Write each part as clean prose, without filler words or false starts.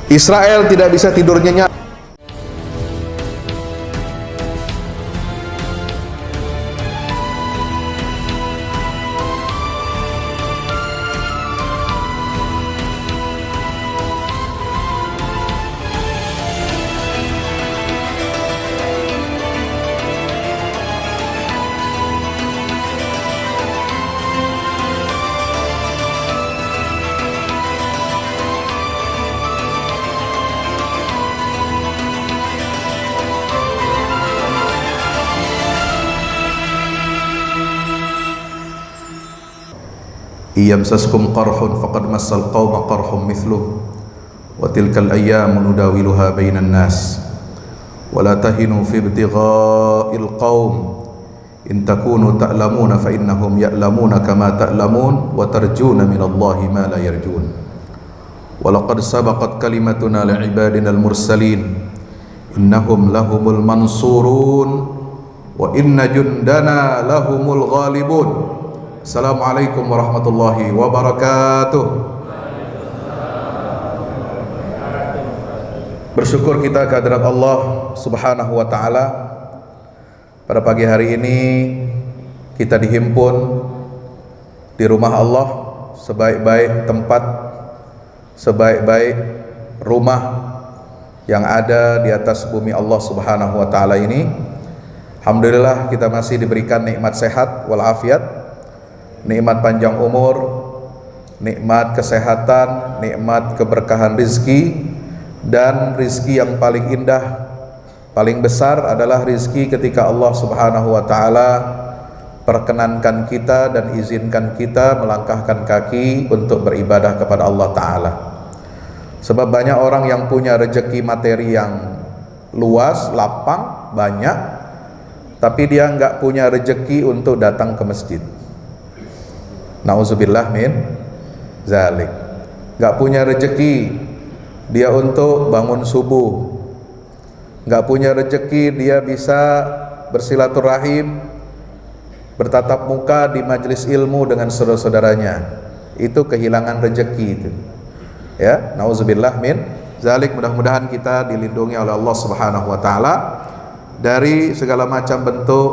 Israel tidak bisa tidur nyenyak. Iyamsaskum qarhun faqad massal qauma qarhum mithluh wa tilkal ayyamu nudawiluha bainan nas wa la tahinu fi ibtigha'il qaum in takunu ta'lamuna fa innahum ya'lamuna kama ta'lamun wa tarjuna minallahi ma la yarjun wa laqad sabaqat kalimatuna li'ibadina al-mursalin innahum lahumul mansurun wa inna jundana lahumul ghalibun. Assalamualaikum warahmatullahi wabarakatuh. Bersyukur kita kehadirat Allah subhanahu wa ta'ala. Pada pagi hari ini kita dihimpun di rumah Allah, sebaik-baik tempat, sebaik-baik rumah yang ada di atas bumi Allah subhanahu wa ta'ala ini. Alhamdulillah kita masih diberikan nikmat sehat walafiat, nikmat panjang umur, nikmat kesehatan, nikmat keberkahan rizki. Dan rizki yang paling indah, paling besar adalah rizki ketika Allah subhanahu wa ta'ala perkenankan kita dan izinkan kita melangkahkan kaki untuk beribadah kepada Allah ta'ala. Sebab banyak orang yang punya rezeki materi yang luas, lapang, banyak, tapi dia nggak punya rezeki untuk datang ke masjid. Nauzubillah min zalik. Gak punya rezeki dia untuk bangun subuh, gak punya rezeki dia bisa bersilaturahim, bertatap muka di majelis ilmu dengan saudara-saudaranya. Itu kehilangan rezeki itu. Ya, nauzubillah min zalik. Mudah-mudahan kita dilindungi oleh Allah Subhanahu wa taala dari segala macam bentuk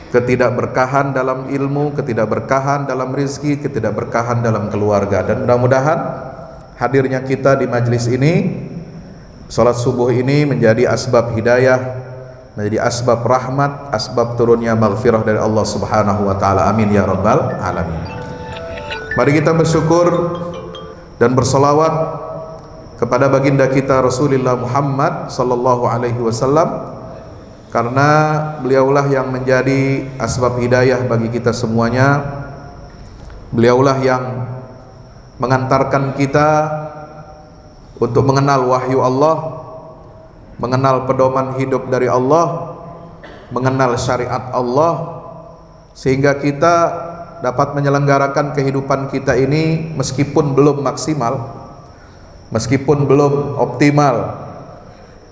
ketidakberkahan dalam ilmu, ketidakberkahan dalam rizki, ketidakberkahan dalam keluarga. Dan mudah-mudahan hadirnya kita di majelis ini, salat subuh ini menjadi asbab hidayah, menjadi asbab rahmat, asbab turunnya maghfirah dari Allah subhanahu wa ta'ala. Amin ya rabbal alamin. Mari kita bersyukur dan bersolawat kepada baginda kita Rasulullah Muhammad sallallahu alaihi wasallam, karena beliaulah yang menjadi asbab hidayah bagi kita semuanya. Beliaulah yang mengantarkan kita untuk mengenal wahyu Allah, mengenal pedoman hidup dari Allah, mengenal syariat Allah, sehingga kita dapat menyelenggarakan kehidupan kita ini meskipun belum maksimal, meskipun belum optimal.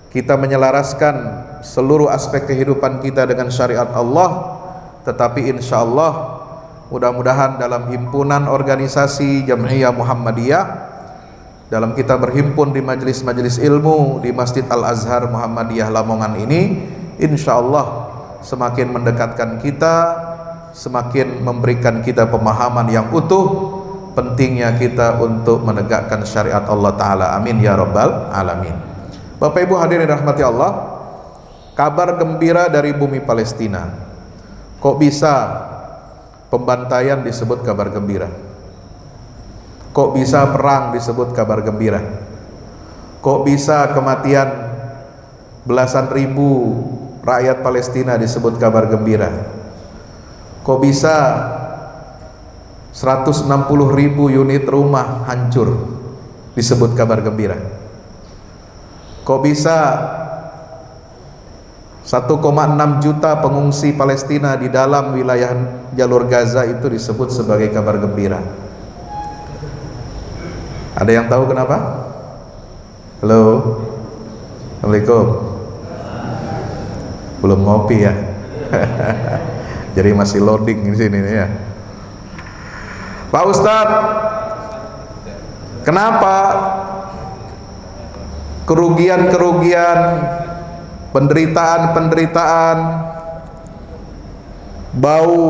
Kita menyelaraskan seluruh aspek kehidupan kita dengan syariat Allah, tetapi insya Allah mudah-mudahan dalam himpunan organisasi Jam'iyah Muhammadiyah, dalam kita berhimpun di majelis-majelis ilmu di Masjid Al-Azhar Muhammadiyah Lamongan ini, insya Allah semakin mendekatkan kita, semakin memberikan kita pemahaman yang utuh pentingnya kita untuk menegakkan syariat Allah Ta'ala. Amin ya rabbal alamin. Bapak Ibu hadirin rahmati Allah, kabar gembira dari bumi Palestina. Kok bisa pembantaian disebut kabar gembira? Kok bisa perang disebut kabar gembira? Kok bisa kematian belasan ribu rakyat Palestina disebut kabar gembira? Kok bisa 160.000 unit rumah hancur disebut kabar gembira? Kok bisa 1,6 juta pengungsi Palestina di dalam wilayah jalur Gaza itu disebut sebagai kabar gembira? Ada yang tahu kenapa? Halo, Assalamualaikum. Belum ngopi ya? Jadi masih loading di sini nih ya. Pak Ustadz, kenapa kerugian-kerugian, penderitaan-penderitaan, bau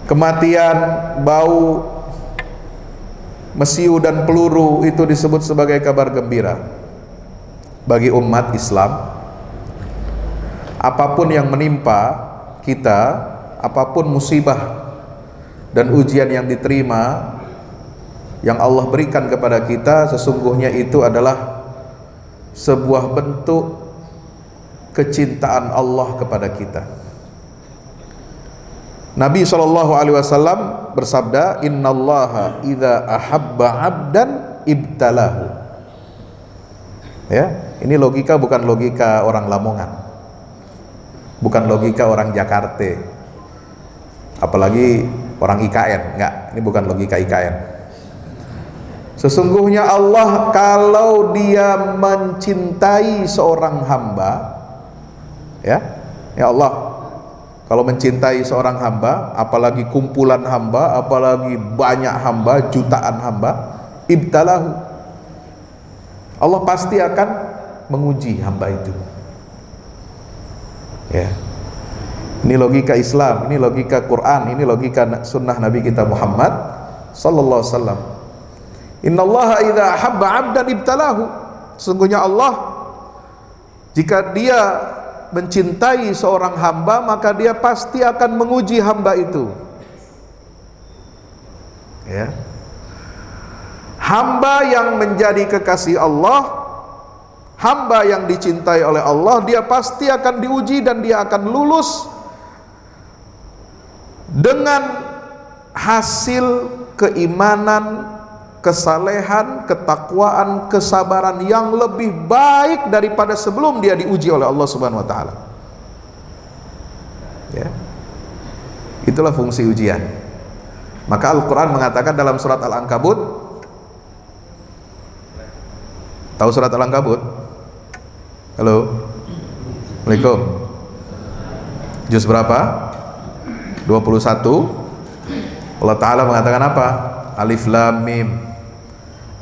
kematian, bau mesiu dan peluru, itu disebut sebagai kabar gembira bagi umat Islam. Apapun yang menimpa kita, apapun musibah dan ujian yang diterima, yang Allah berikan kepada kita, sesungguhnya itu adalah sebuah bentuk kecintaan Allah kepada kita. Nabi SAW bersabda, innallaha idza ahabba 'abdan ibtalahu. Ya, ini logika bukan logika orang Lamongan, bukan logika orang Jakarta, apalagi orang IKN. Enggak, ini bukan logika IKN. Sesungguhnya Allah kalau dia mencintai seorang hamba, ya Allah kalau mencintai seorang hamba, apalagi kumpulan hamba, apalagi banyak hamba, jutaan hamba, ibtalahu, Allah pasti akan menguji hamba itu. Ya, ini logika Islam, ini logika Quran, ini logika sunnah Nabi kita Muhammad sallallahu alaihi wasallam. Innallaha idza ahabba 'abdan ibtalahu. Sesungguhnya Allah, jika dia mencintai seorang hamba, maka dia pasti akan menguji hamba itu. Ya. Hamba yang menjadi kekasih Allah, hamba yang dicintai oleh Allah, dia pasti akan diuji dan dia akan lulus dengan hasil keimanan, kesalehan, ketakwaan, kesabaran yang lebih baik daripada sebelum dia diuji oleh Allah Subhanahu wa taala. Ya. Itulah fungsi ujian. Maka Al-Qur'an mengatakan dalam surat Al-Ankabut, tahu surat Al-Ankabut? Halo. Assalamualaikum. Juz berapa? 21. Allah Ta'ala mengatakan apa? Alif Lam Mim.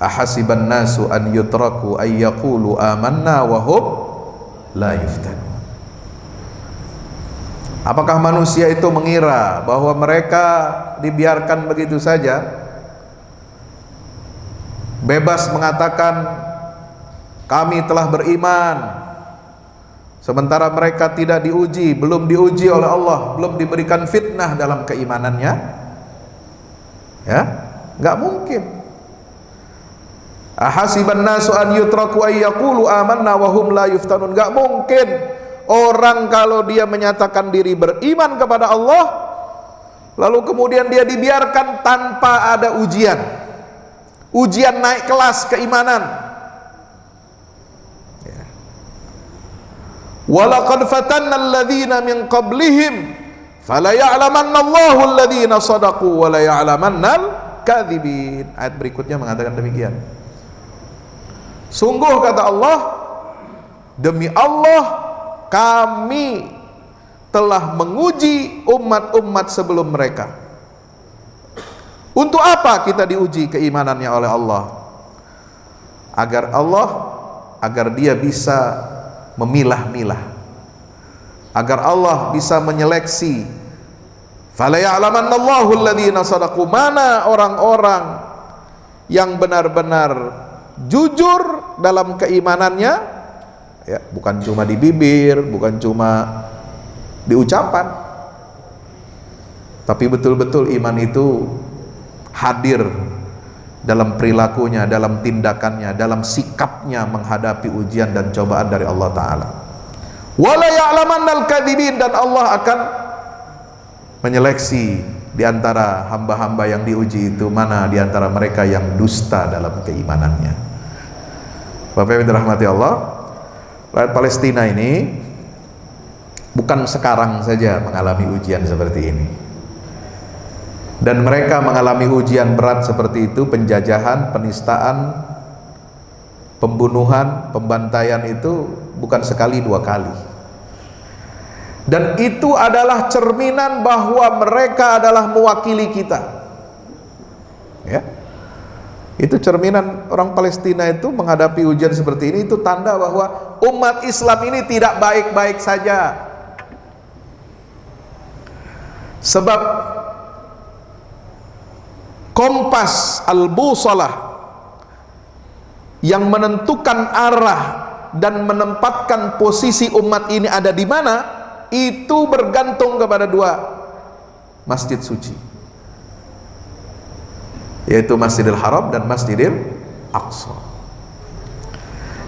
Ahasiban nasu an yutraku ay yaqulu amanna wa hum la yuftanun. Apakah manusia itu mengira bahwa mereka dibiarkan begitu saja, bebas mengatakan kami telah beriman, sementara mereka tidak diuji, belum diuji oleh Allah, belum diberikan fitnah dalam keimanannya? Ya, nggak mungkin. Ahasiban nasu an yutraku ay yaqulu amanna wa hum la yuftanun. Nggak mungkin orang kalau dia menyatakan diri beriman kepada Allah, lalu kemudian dia dibiarkan tanpa ada ujian naik kelas keimanan. Ya. Walaqad fatanna alladhina min qablihim fala ya'lamanna Allahu alladhina sadaqu wa la ya'lamannal kadzibin. Ayat berikutnya mengatakan demikian. Sungguh kata Allah, demi Allah kami telah menguji umat-umat sebelum mereka. Untuk apa kita diuji keimanannya oleh Allah? Agar dia bisa memilah-milah, agar Allah bisa menyeleksi. Fala ya'lamannallahu alladhina sadaqu, mana orang-orang yang benar-benar jujur dalam keimanannya, ya, bukan cuma di bibir, bukan cuma di ucapan, tapi betul-betul iman itu hadir dalam perilakunya, dalam tindakannya, dalam sikapnya menghadapi ujian dan cobaan dari Allah Ta'ala. Wala ya'lamannal kadzibin, dan Allah akan menyeleksi di antara hamba-hamba yang diuji itu, mana di antara mereka yang dusta dalam keimanannya. Bapak Ibu dirahmati Allah, rakyat Palestina ini bukan sekarang saja mengalami ujian seperti ini, dan mereka mengalami ujian berat seperti itu, penjajahan, penistaan, pembunuhan, pembantaian itu bukan sekali dua kali. Dan itu adalah cerminan bahwa mereka adalah mewakili kita. Ya. Itu cerminan orang Palestina itu menghadapi ujian seperti ini, itu tanda bahwa umat Islam ini tidak baik-baik saja. Sebab kompas al-busalah yang menentukan arah dan menempatkan posisi umat ini ada di mana, itu bergantung kepada dua masjid suci, yaitu Masjidil Haram dan Masjidil Aqsa.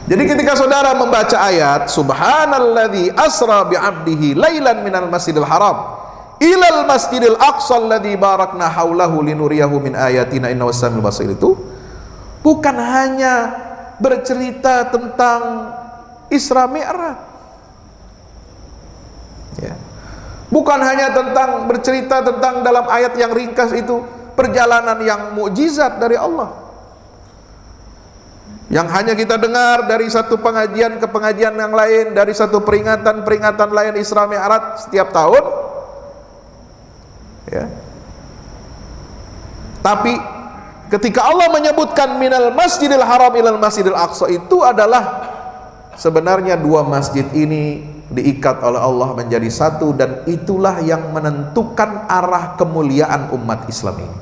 Jadi ketika saudara membaca ayat subhanalladzi asra bi'abdihi lailan minal masjidil haram ilal masjidil aqsa alladzi barakna haulahu linuriyahu min ayatina innahu samiul basir, itu bukan hanya bercerita tentang Isra Mi'raj, ya. Bukan hanya tentang bercerita tentang dalam ayat yang ringkas itu perjalanan yang mukjizat dari Allah, yang hanya kita dengar dari satu pengajian ke pengajian yang lain, dari satu peringatan lain Isra Mi'raj setiap tahun, ya. Tapi ketika Allah menyebutkan minal masjidil haram ilal masjidil aqsa, itu adalah sebenarnya dua masjid ini diikat oleh Allah menjadi satu, dan itulah yang menentukan arah kemuliaan umat Islam ini.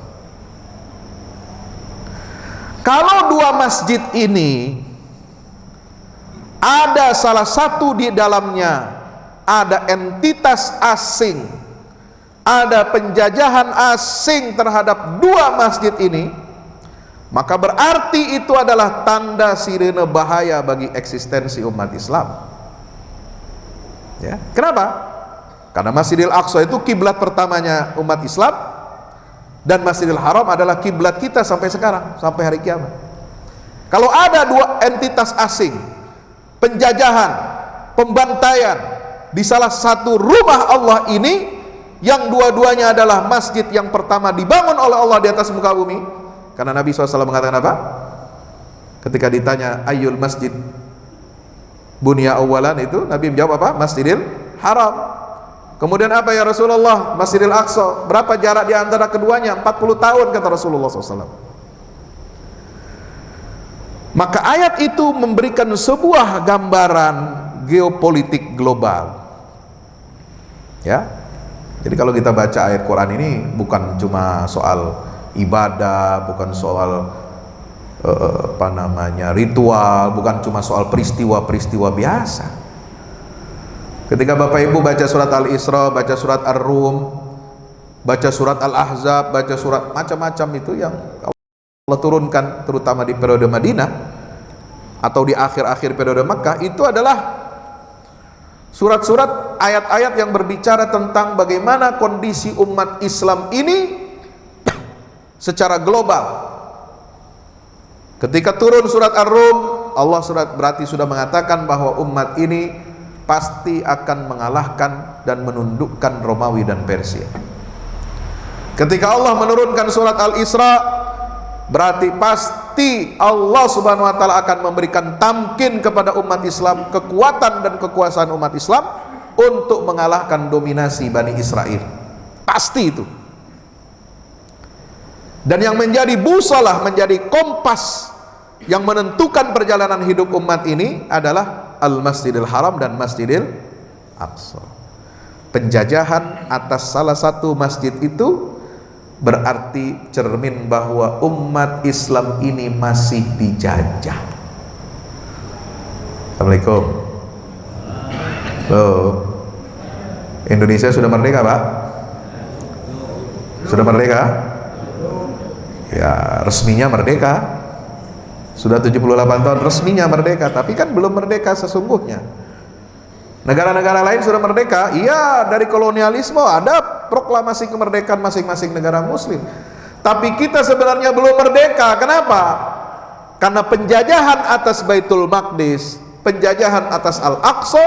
Kalau dua masjid ini ada salah satu di dalamnya ada entitas asing, ada penjajahan asing terhadap dua masjid ini, maka berarti itu adalah tanda sirene bahaya bagi eksistensi umat Islam, ya. Kenapa? Karena Masjidil Aqsa itu kiblat pertamanya umat Islam, dan Masjidil Haram adalah kiblat kita sampai sekarang, sampai hari kiamat. Kalau ada dua entitas asing, penjajahan, pembantaian di salah satu rumah Allah ini, yang dua-duanya adalah masjid yang pertama dibangun oleh Allah di atas muka bumi. Karena Nabi SAW mengatakan apa? Ketika ditanya ayyul masjid bunya awalan, itu Nabi menjawab apa? Masjidil Haram. Kemudian apa ya Rasulullah? Masjidil Aqsa. Berapa jarak di antara keduanya? 40 tahun kata Rasulullah SAW. Maka ayat itu memberikan sebuah gambaran geopolitik global, ya. Jadi kalau kita baca ayat Quran ini bukan cuma soal ibadah, bukan soal ritual, bukan cuma soal peristiwa-peristiwa biasa. Ketika Bapak Ibu baca surat Al-Isra, baca surat Ar-Rum, baca surat Al-Ahzab, baca surat macam-macam itu yang Allah turunkan terutama di periode Madinah atau di akhir-akhir periode Makkah, itu adalah surat-surat ayat-ayat yang berbicara tentang bagaimana kondisi umat Islam ini secara global. Ketika turun surat Ar-Rum, Allah berarti sudah mengatakan bahwa umat ini pasti akan mengalahkan dan menundukkan Romawi dan Persia. Ketika Allah menurunkan surat Al-Isra, berarti pasti Allah Subhanahu wa taala akan memberikan tamkin kepada umat Islam, kekuatan dan kekuasaan umat Islam untuk mengalahkan dominasi Bani Israel. Pasti itu. Dan yang menjadi busalah, menjadi kompas yang menentukan perjalanan hidup umat ini adalah Al-Masjidil Haram dan Masjidil Aqsa. Penjajahan atas salah satu masjid itu berarti cermin bahwa umat Islam ini masih dijajah. Assalamualaikum. Loh, Indonesia sudah merdeka, Pak? Sudah merdeka? Ya, resminya merdeka. Sudah 78 tahun resminya merdeka, tapi kan belum merdeka sesungguhnya. Negara-negara lain sudah merdeka, iya, dari kolonialisme ada proklamasi kemerdekaan masing-masing negara muslim. Tapi kita sebenarnya belum merdeka. Kenapa? Karena penjajahan atas Baitul Maqdis, penjajahan atas Al-Aqsa,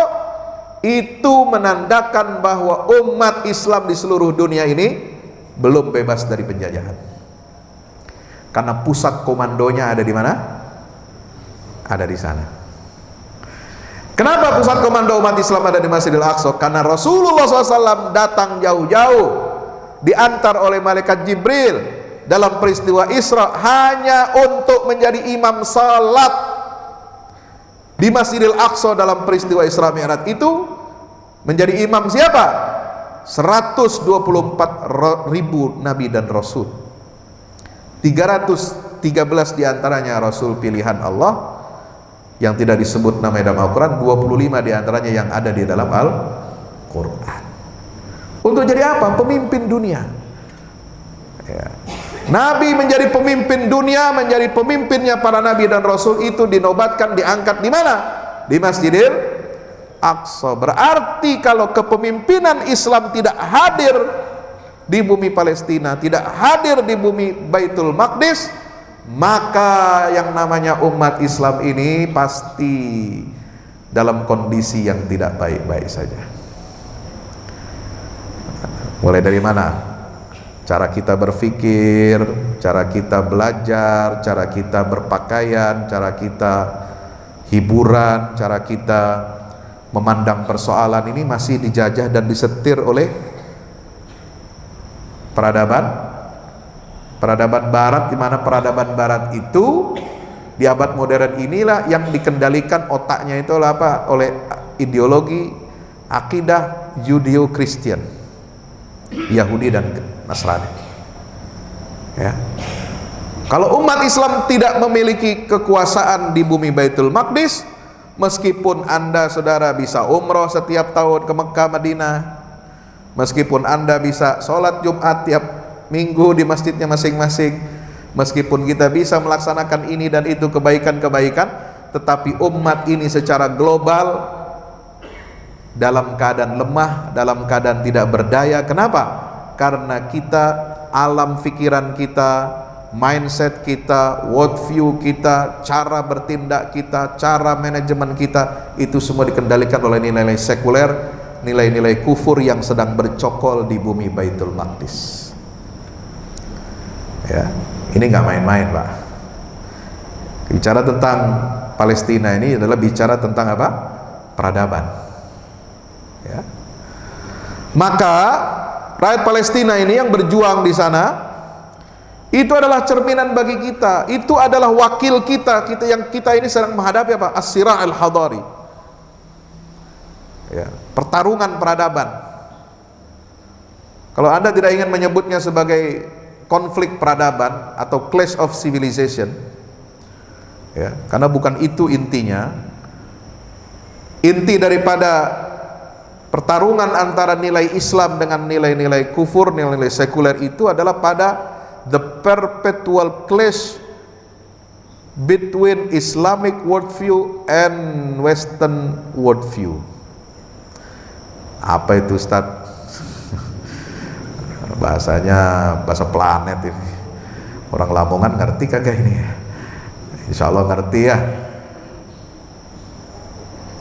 itu menandakan bahwa umat Islam di seluruh dunia ini belum bebas dari penjajahan. Karena pusat komandonya ada di mana? Ada di sana. Kenapa pusat komando umat Islam ada di Masjidil Aqsa? Karena Rasulullah SAW datang jauh-jauh, diantar oleh malaikat Jibril dalam peristiwa Isra hanya untuk menjadi imam salat di Masjidil Aqsa dalam peristiwa Isra Mi'raj itu. Menjadi imam siapa? 124.000 nabi dan rasul. 313 diantaranya rasul pilihan Allah yang tidak disebut nama dalam Al-Quran, 25 diantaranya yang ada di dalam Al-Quran. Untuk jadi apa? Pemimpin dunia ya. Nabi menjadi pemimpin dunia, menjadi pemimpinnya para nabi dan rasul itu dinobatkan, diangkat di mana? Di Masjidil Aqsa. Berarti kalau kepemimpinan Islam tidak hadir di bumi Palestina, tidak hadir di bumi Baitul Maqdis, maka yang namanya umat Islam ini pasti dalam kondisi yang tidak baik-baik saja. Mulai dari mana? Cara kita berpikir, cara kita belajar, cara kita berpakaian, cara kita hiburan, cara kita memandang persoalan ini masih dijajah dan disetir oleh peradaban barat, di mana peradaban barat itu di abad modern inilah yang dikendalikan otaknya itu oleh apa? Oleh ideologi akidah Judeo-Kristen, Yahudi dan Nasrani ya. Kalau umat Islam tidak memiliki kekuasaan di bumi Baitul Maqdis, meskipun Anda saudara bisa umroh setiap tahun ke Mekah Madinah, meskipun Anda bisa sholat Jumat tiap minggu di masjidnya masing-masing, meskipun kita bisa melaksanakan ini dan itu kebaikan-kebaikan, tetapi umat ini secara global dalam keadaan lemah, dalam keadaan tidak berdaya. Kenapa? Karena kita, alam pikiran kita, mindset kita, worldview kita, cara bertindak kita, cara manajemen kita, itu semua dikendalikan oleh nilai-nilai sekuler, nilai-nilai kufur yang sedang bercokol di bumi Baitul Maqdis ya. Ini nggak main-main Pak. Bicara tentang Palestina ini adalah bicara tentang apa? Peradaban ya. Maka rakyat Palestina ini yang berjuang di sana itu adalah cerminan bagi kita, itu adalah wakil kita yang kita ini sedang menghadapi apa? As-sira' al-hadari ya, pertarungan peradaban. Kalau Anda tidak ingin menyebutnya sebagai konflik peradaban atau clash of civilization ya, karena bukan itu intinya. Inti daripada pertarungan antara nilai Islam dengan nilai-nilai kufur, nilai-nilai sekuler itu adalah pada the perpetual clash between Islamic worldview and Western worldview. Apa itu Ustaz? Bahasanya bahasa planet ini. Orang Lamongan ngerti kagak ini? Insya Allah ngerti ya.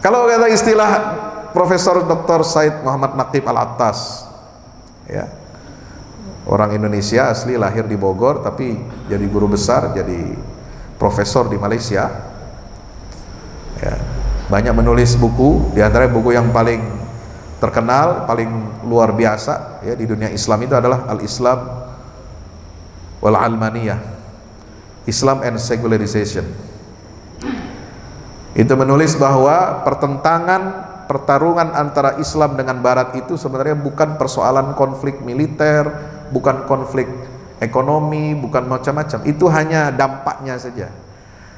Kalau kata istilah Profesor Dr. Said Muhammad Naqib Al-Attas ya, orang Indonesia asli, lahir di Bogor tapi jadi guru besar, jadi profesor di Malaysia ya. Banyak menulis buku, di antara buku yang paling terkenal, paling luar biasa ya di dunia Islam itu adalah Al-Islam wal Almaniyah, Islam and Secularization. Itu menulis bahwa pertarungan antara Islam dengan Barat itu sebenarnya bukan persoalan konflik militer, bukan konflik ekonomi, bukan macam-macam. Itu hanya dampaknya saja.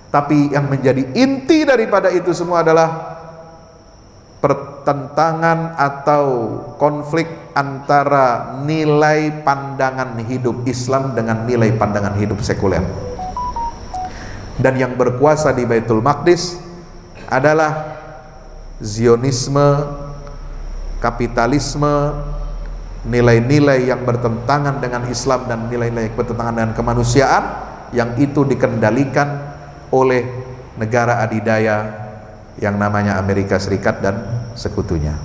Tapi yang menjadi inti daripada itu semua adalah pertentangan atau konflik antara nilai pandangan hidup Islam dengan nilai pandangan hidup sekuler. Dan yang berkuasa di Baitul Maqdis adalah Zionisme, kapitalisme, nilai-nilai yang bertentangan dengan Islam dan nilai-nilai bertentangan dengan kemanusiaan, yang itu dikendalikan oleh negara adidaya yang namanya Amerika Serikat dan sekutunya.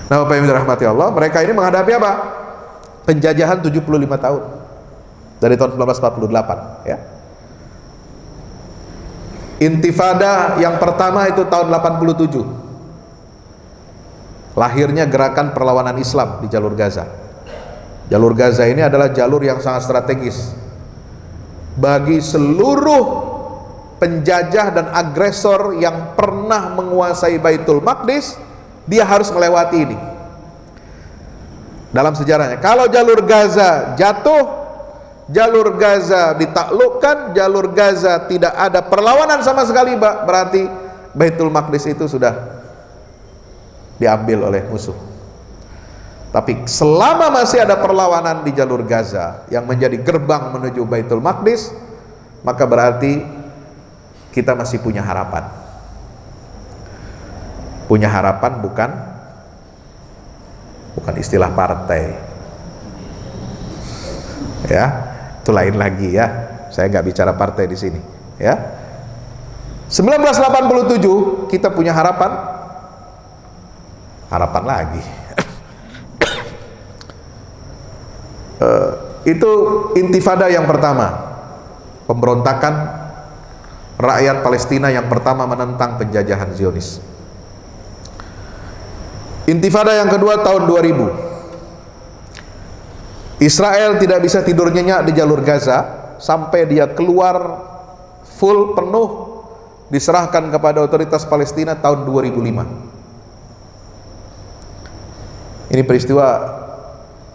Nah, Bapak Ibu dirahmati Allah, mereka ini menghadapi apa? Penjajahan 75 tahun dari tahun 1948 ya. Intifada yang pertama itu tahun 87, lahirnya gerakan perlawanan Islam di jalur Gaza. Jalur Gaza ini adalah jalur yang sangat strategis bagi seluruh penjajah dan agresor yang pernah menguasai Baitul Maqdis. Dia harus melewati ini dalam sejarahnya. Kalau jalur Gaza jatuh, jalur Gaza ditaklukkan, jalur Gaza tidak ada perlawanan sama sekali, berarti Baitul Maqdis itu sudah diambil oleh musuh. Tapi selama masih ada perlawanan di jalur Gaza yang menjadi gerbang menuju Baitul Maqdis, maka berarti kita masih punya harapan. Punya harapan bukan istilah partai. Ya, itu lain lagi ya. Saya nggak bicara partai di sini. Ya. 1987 kita punya harapan. Harapan lagi. Itu intifada yang pertama, pemberontakan rakyat Palestina yang pertama menentang penjajahan Zionis. Intifada yang kedua tahun 2000, Israel tidak bisa tidur nyenyak di jalur Gaza sampai dia keluar full penuh, diserahkan kepada otoritas Palestina tahun 2005. Ini peristiwa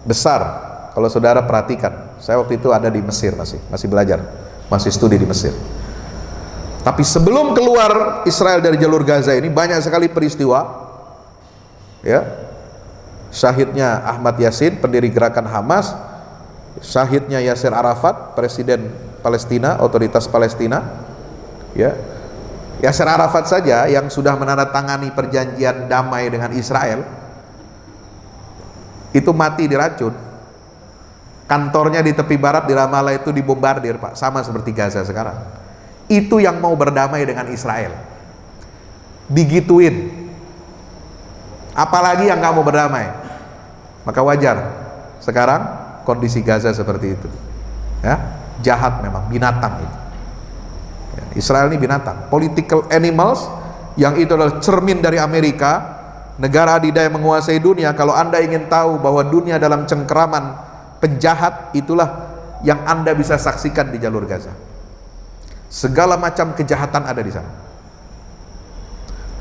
besar. Kalau saudara perhatikan, saya waktu itu ada di Mesir, masih belajar, masih studi di Mesir. Tapi sebelum keluar Israel dari jalur Gaza ini banyak sekali peristiwa, ya, syahidnya Ahmad Yasin, pendiri gerakan Hamas, syahidnya Yasser Arafat, presiden Palestina, otoritas Palestina, ya, Yasser Arafat saja yang sudah menandatangani perjanjian damai dengan Israel itu mati diracun. Kantornya di tepi barat di Ramallah itu dibombardir, Pak, sama seperti Gaza sekarang. Itu yang mau berdamai dengan Israel, digituin. Apalagi yang nggak mau berdamai. Maka wajar sekarang kondisi Gaza seperti itu. Ya, jahat memang, binatang itu. Ya, Israel ini binatang, political animals, yang itu adalah cermin dari Amerika, negara adidaya menguasai dunia. Kalau Anda ingin tahu bahwa dunia dalam cengkeraman penjahat, itulah yang Anda bisa saksikan di jalur Gaza. Segala macam kejahatan ada di sana,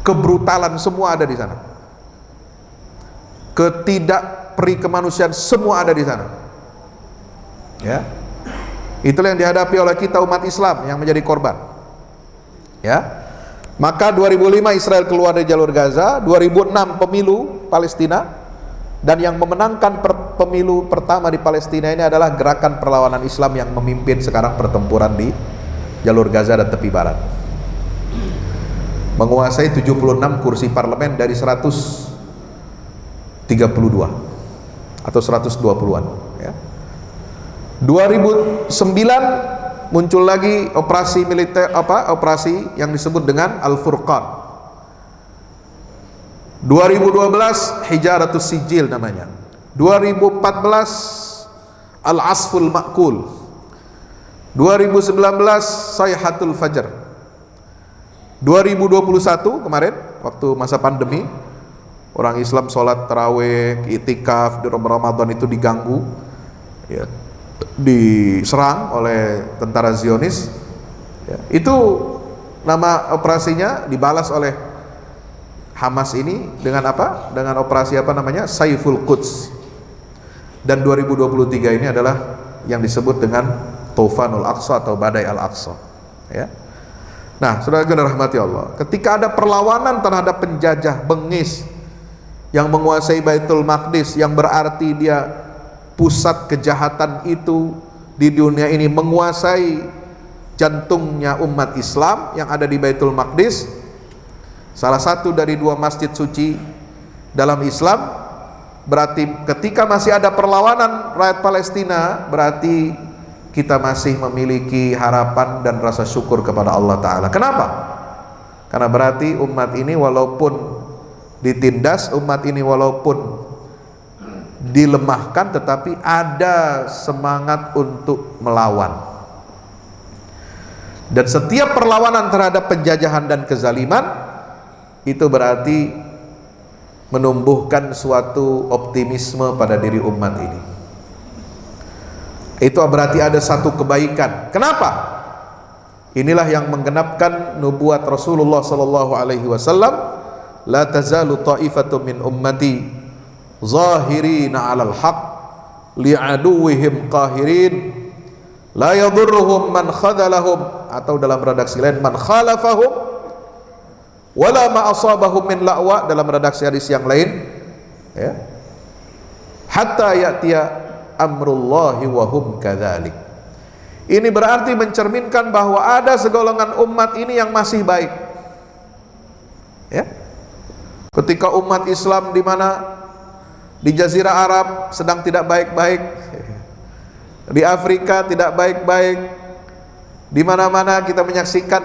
kebrutalan semua ada di sana, ketidakperi kemanusiaan semua ada di sana. Ya, itulah yang dihadapi oleh kita umat Islam yang menjadi korban. Ya, maka 2005 Israel keluar dari jalur Gaza, 2006 pemilu Palestina. Dan yang memenangkan pemilu pertama di Palestina ini adalah gerakan perlawanan Islam yang memimpin sekarang pertempuran di jalur Gaza dan tepi barat. Menguasai 76 kursi parlemen dari 132 atau 120-an, ya. 2009 muncul lagi operasi militer, operasi yang disebut dengan Al-Furqan. 2012 Hijaratus Sijil namanya. 2014 Al-Asful Ma'kul. 2019 Sayhatul Fajr. 2021 kemarin waktu masa pandemi, orang Islam sholat tarawih, itikaf di Ramadan itu diganggu, ya, diserang oleh tentara Zionis, ya. Itu nama operasinya dibalas oleh Hamas ini dengan apa? Dengan operasi apa namanya? Saiful Quds. Dan 2023 ini adalah yang disebut dengan Tufanul Aqsa atau Badai Al-Aqsa, ya. Nah, saudara dirahmati Allah, ketika ada perlawanan terhadap penjajah bengis yang menguasai Baitul Maqdis, yang berarti dia pusat kejahatan itu di dunia ini, menguasai jantungnya umat Islam yang ada di Baitul Maqdis, salah satu dari dua masjid suci dalam Islam. Berarti ketika masih ada perlawanan rakyat Palestina, berarti kita masih memiliki harapan dan rasa syukur kepada Allah Ta'ala. Kenapa? Karena berarti umat ini walaupun ditindas, umat ini walaupun dilemahkan, tetapi ada semangat untuk melawan. Dan setiap perlawanan terhadap penjajahan dan kezaliman itu berarti menumbuhkan suatu optimisme pada diri umat ini. Itu berarti ada satu kebaikan. Kenapa? Inilah yang menggenapkan nubuat Rasulullah sallallahu alaihi wasallam, la tazalu ta'ifatun min ummati zahirina 'alal haq li'aduwwihim qahirin la yadurruhum man khadalahum, atau dalam redaksi lain man khalafahum wala ma asabahum min la'wa, dalam redaksi hadis yang lain ya, hatta ya'tiya amrullahi wa hum kadzalik. Ini berarti mencerminkan bahwa ada segolongan umat ini yang masih baik ya. Ketika umat Islam di mana di Jazirah Arab sedang tidak baik-baik, di Afrika tidak baik-baik, di mana-mana kita menyaksikan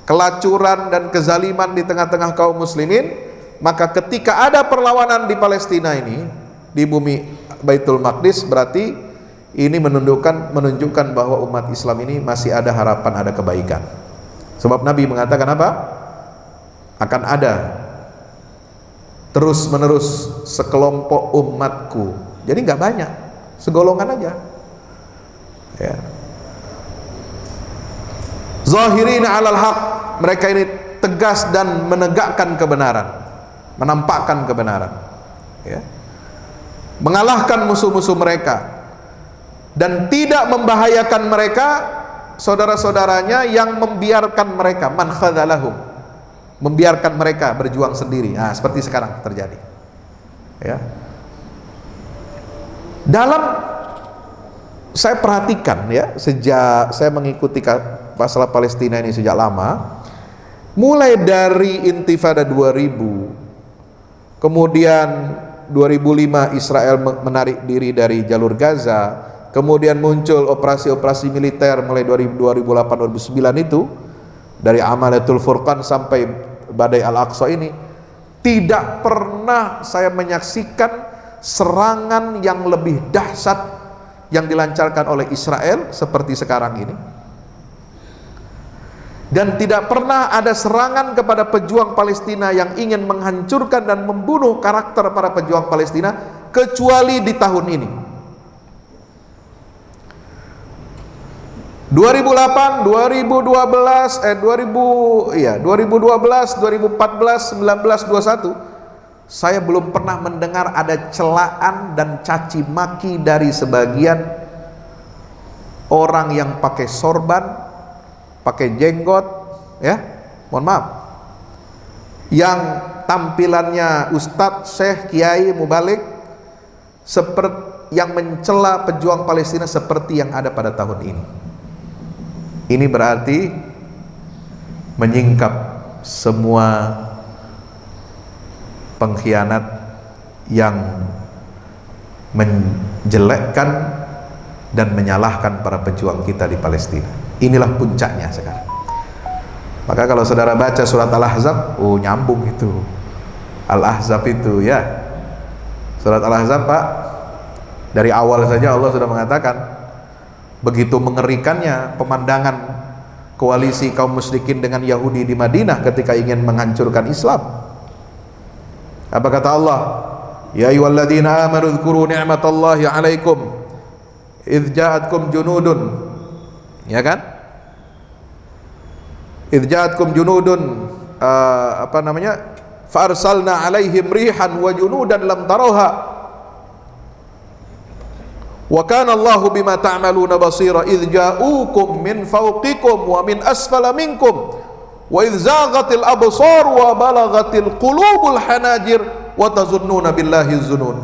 kelacuran dan kezaliman di tengah-tengah kaum muslimin, maka ketika ada perlawanan di Palestina ini, di bumi Baitul Maqdis, berarti ini menunjukkan bahwa umat Islam ini masih ada harapan, ada kebaikan. Sebab Nabi mengatakan apa? Akan ada terus menerus sekelompok umatku. Jadi nggak banyak, segolongan aja ya. Zahirina 'alal haq, mereka ini tegas dan menegakkan kebenaran, menampakkan kebenaran ya. Mengalahkan musuh-musuh mereka dan tidak membahayakan mereka saudara-saudaranya yang membiarkan mereka, man khadzalahum, membiarkan mereka berjuang sendiri. Nah, seperti sekarang terjadi ya. Dalam saya perhatikan ya, sejak saya mengikuti masalah Palestina ini sejak lama, mulai dari Intifada 2000, kemudian 2005 Israel menarik diri dari jalur Gaza, kemudian muncul operasi-operasi militer mulai 2008-2009 itu, dari Amaliyatul Furqan sampai Badai Al-Aqsa ini, tidak pernah saya menyaksikan serangan yang lebih dahsyat yang dilancarkan oleh Israel seperti sekarang ini. Dan tidak pernah ada serangan kepada pejuang Palestina yang ingin menghancurkan dan membunuh karakter para pejuang Palestina kecuali di tahun ini. 2008, 2012, 2014, 19, 21, saya belum pernah mendengar ada celaan dan caci maki dari sebagian orang yang pakai sorban, pakai jenggot, ya, mohon maaf, yang tampilannya ustadz, syekh, kiai, mubalik, seperti yang mencela pejuang Palestina seperti yang ada pada tahun ini. Ini berarti menyingkap semua pengkhianat yang menjelekkan dan menyalahkan para pejuang kita di Palestina. Inilah puncaknya sekarang. Maka kalau saudara baca surat Al-Ahzab, oh nyambung itu. Al-Ahzab itu ya. Surat Al-Ahzab, Pak, dari awal saja Allah sudah mengatakan begitu mengerikannya pemandangan koalisi kaum musyrikin dengan Yahudi di Madinah ketika ingin menghancurkan Islam. Apa kata Allah? Ya ayyuhalladzina amanu dzkuru ni'matallahi 'alaikum idz ja'atkum junudun. Ya kan? Idz ja'atkum junudun fa arsalna 'alaihim rihan wa junudan lam tarawha. Wa kana Allahu bima ta'maluna basira idz ja'ukum min fawqikum wa min asfala minkum wa idz zaghatil absar wa balagatil qulubul hanajir wa tazunnuna billahi zunun.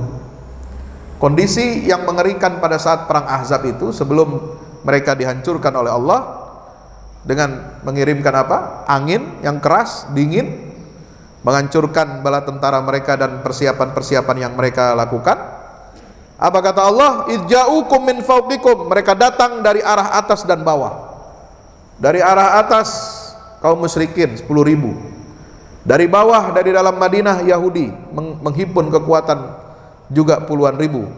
Kondisi yang mengerikan pada saat perang Ahzab itu, sebelum mereka dihancurkan oleh Allah dengan mengirimkan apa? Angin yang keras, dingin, menghancurkan bala tentara mereka dan persiapan-persiapan yang mereka lakukan. Apa kata Allah? Idja'ukum min fawqikum, mereka datang dari arah atas dan bawah. Dari arah atas kaum musyrikin 10.000, dari bawah, dari dalam Madinah Yahudi menghimpun kekuatan juga puluhan ribu.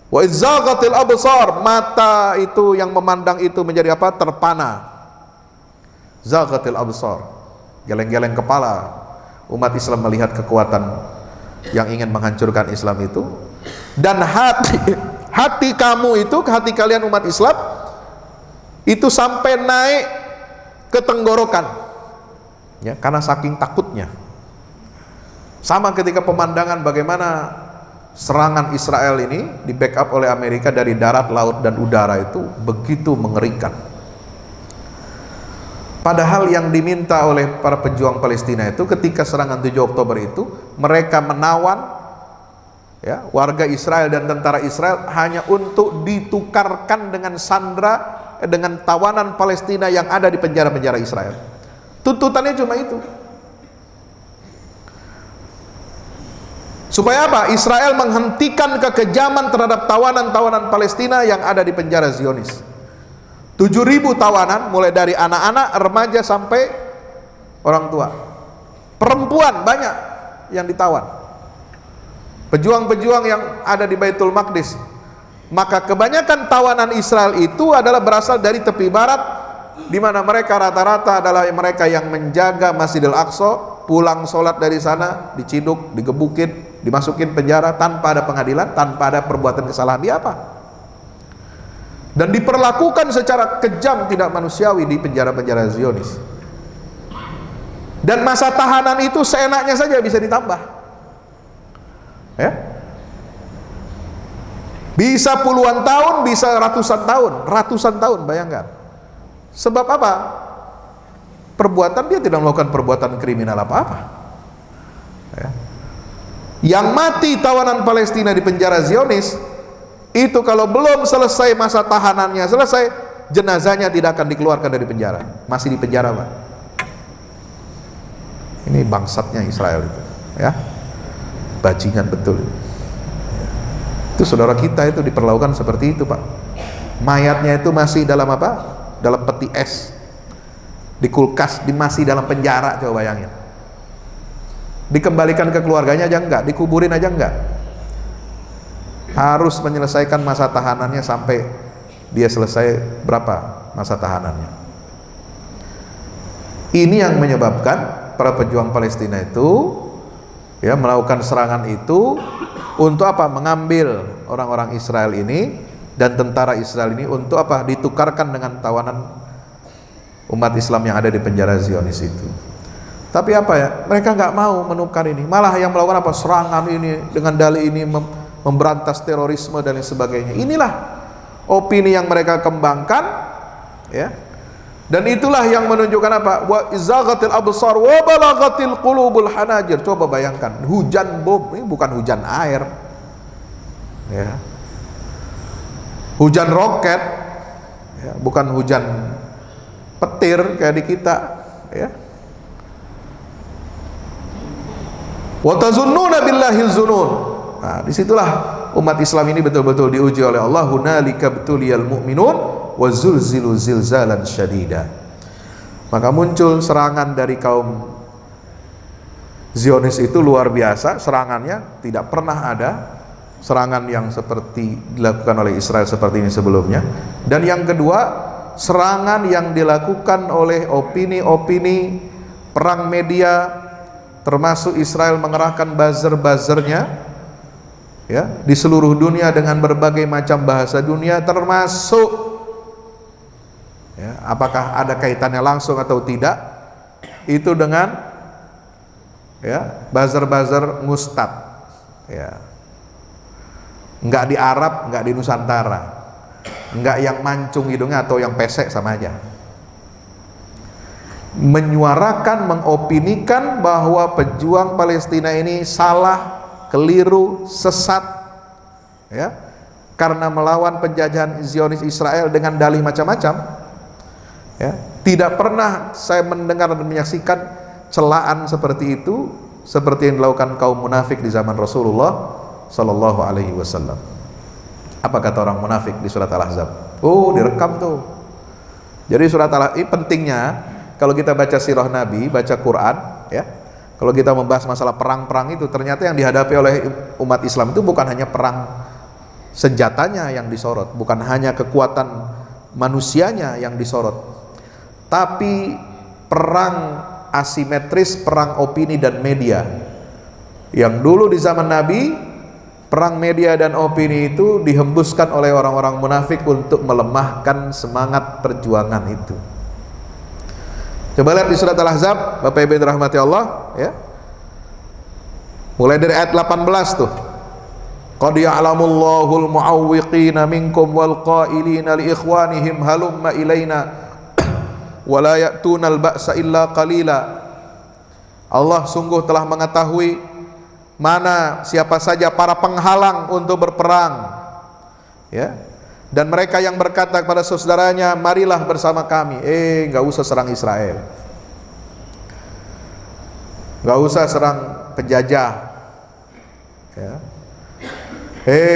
Wa izzaghatil absar, mata itu yang memandang itu menjadi apa? Terpana. Zaghatil absar, geleng-geleng kepala umat Islam melihat kekuatan yang ingin menghancurkan Islam itu. Dan hati kamu itu, hati kalian umat Islam itu sampai naik ke tenggorokan, ya, karena saking takutnya. Sama ketika pemandangan bagaimana serangan Israel ini di backup oleh Amerika dari darat, laut, dan udara itu begitu mengerikan. Padahal yang diminta oleh para pejuang Palestina itu ketika serangan 7 Oktober itu, mereka menawan, ya, warga Israel dan tentara Israel hanya untuk ditukarkan dengan dengan tawanan Palestina yang ada di penjara-penjara Israel. Tuntutannya cuma itu. Supaya apa? Israel menghentikan kekejaman terhadap tawanan-tawanan Palestina yang ada di penjara Zionis. 7.000 tawanan, mulai dari anak-anak, remaja sampai orang tua. Perempuan banyak yang ditawan. Pejuang-pejuang yang ada di Baitul Maqdis. Maka kebanyakan tawanan Israel itu adalah berasal dari tepi barat, di mana mereka rata-rata adalah mereka yang menjaga Masjidil Aqsa. Pulang sholat dari sana diciduk, digebukin, dimasukin penjara tanpa ada pengadilan, tanpa ada perbuatan kesalahan. Dia apa? Dan diperlakukan secara kejam, tidak manusiawi di penjara-penjara Zionis. Dan masa tahanan itu seenaknya saja bisa ditambah, ya, bisa puluhan tahun, bisa ratusan tahun, bayangkan. Sebab apa? Perbuatan, dia tidak melakukan perbuatan kriminal apa-apa, ya. Yang mati tawanan Palestina di penjara Zionis itu kalau belum selesai masa tahanannya selesai, jenazahnya tidak akan dikeluarkan dari penjara, masih di penjara, Pak. Ini bangsatnya Israel itu, ya, bajingan betul. Itu saudara kita itu diperlakukan seperti itu, Pak. Mayatnya itu masih dalam apa? Dalam peti es, di kulkas, masih dalam penjara. Coba bayangin. Dikembalikan ke keluarganya aja enggak, dikuburin aja enggak. Harus menyelesaikan masa tahanannya sampai dia selesai berapa masa tahanannya. Ini yang menyebabkan para pejuang Palestina itu, ya, melakukan serangan itu untuk apa? Mengambil orang-orang Israel ini dan tentara Israel ini untuk apa? Ditukarkan dengan tawanan umat Islam yang ada di penjara Zionis itu. Tapi apa ya? Mereka nggak mau menukar ini, malah yang melakukan apa? Serangan ini dengan dalih ini memberantas terorisme dan lain sebagainya. Inilah opini yang mereka kembangkan, ya. Dan itulah yang menunjukkan apa? Wa izaghatil absar wa balaghatil qulubul hanajir. Coba bayangkan, hujan bom, ini bukan hujan air, ya. Hujan roket, ya, bukan hujan petir kayak di kita, ya. Wa tazunnuna billahi zunun. Nah, disitulah umat Islam ini betul-betul diuji oleh Allah. Hunalika btuliyal mu'minun wa zulzilu zilzalan syadida. Maka muncul serangan dari kaum Zionis itu luar biasa. Serangannya tidak pernah ada serangan yang seperti dilakukan oleh Israel seperti ini sebelumnya. Dan yang kedua, serangan yang dilakukan oleh opini-opini perang media, termasuk Israel mengerahkan buzzer-buzzernya, ya, di seluruh dunia dengan berbagai macam bahasa dunia, termasuk, ya, apakah ada kaitannya langsung atau tidak itu dengan, ya, buzzer-buzzer mustad, ya, nggak di Arab, nggak di Nusantara, nggak yang mancung hidungnya atau yang pesek, sama aja. Menyuarakan, mengopinikan bahwa pejuang Palestina ini salah, keliru, sesat, ya, karena melawan penjajahan Zionis Israel dengan dalih macam-macam, ya. Tidak pernah saya mendengar dan menyaksikan celaan seperti itu, seperti yang dilakukan kaum munafik di zaman Rasulullah Sallallahu Alaihi Wasallam. Apa kata orang munafik di surat Al-Ahzab? Oh, direkam tuh. Jadi surat Al-Ahzab ini pentingnya. Kalau kita baca sirah Nabi, baca Quran, ya, kalau kita membahas masalah perang-perang itu, ternyata yang dihadapi oleh umat Islam itu bukan hanya perang senjatanya yang disorot, bukan hanya kekuatan manusianya yang disorot, tapi perang asimetris, perang opini dan media. Yang dulu di zaman Nabi perang media dan opini itu dihembuskan oleh orang-orang munafik untuk melemahkan semangat perjuangan itu. Coba lihat di surat Al-Ahzab, Bapak Ibu yang dirahmati Allah, ya. Mulai dari ayat 18 tuh. Qad ya'lamullahu al-mu'awwiqina minkum wal qailina li ikhwanihim halumma ilaina wa la ya'tuna al-ba'sa illa qalila. Allah sungguh telah mengetahui mana siapa saja para penghalang untuk berperang, ya. Dan mereka yang berkata kepada saudaranya, marilah bersama kami. Nggak usah serang Israel, nggak usah serang penjajah, ya.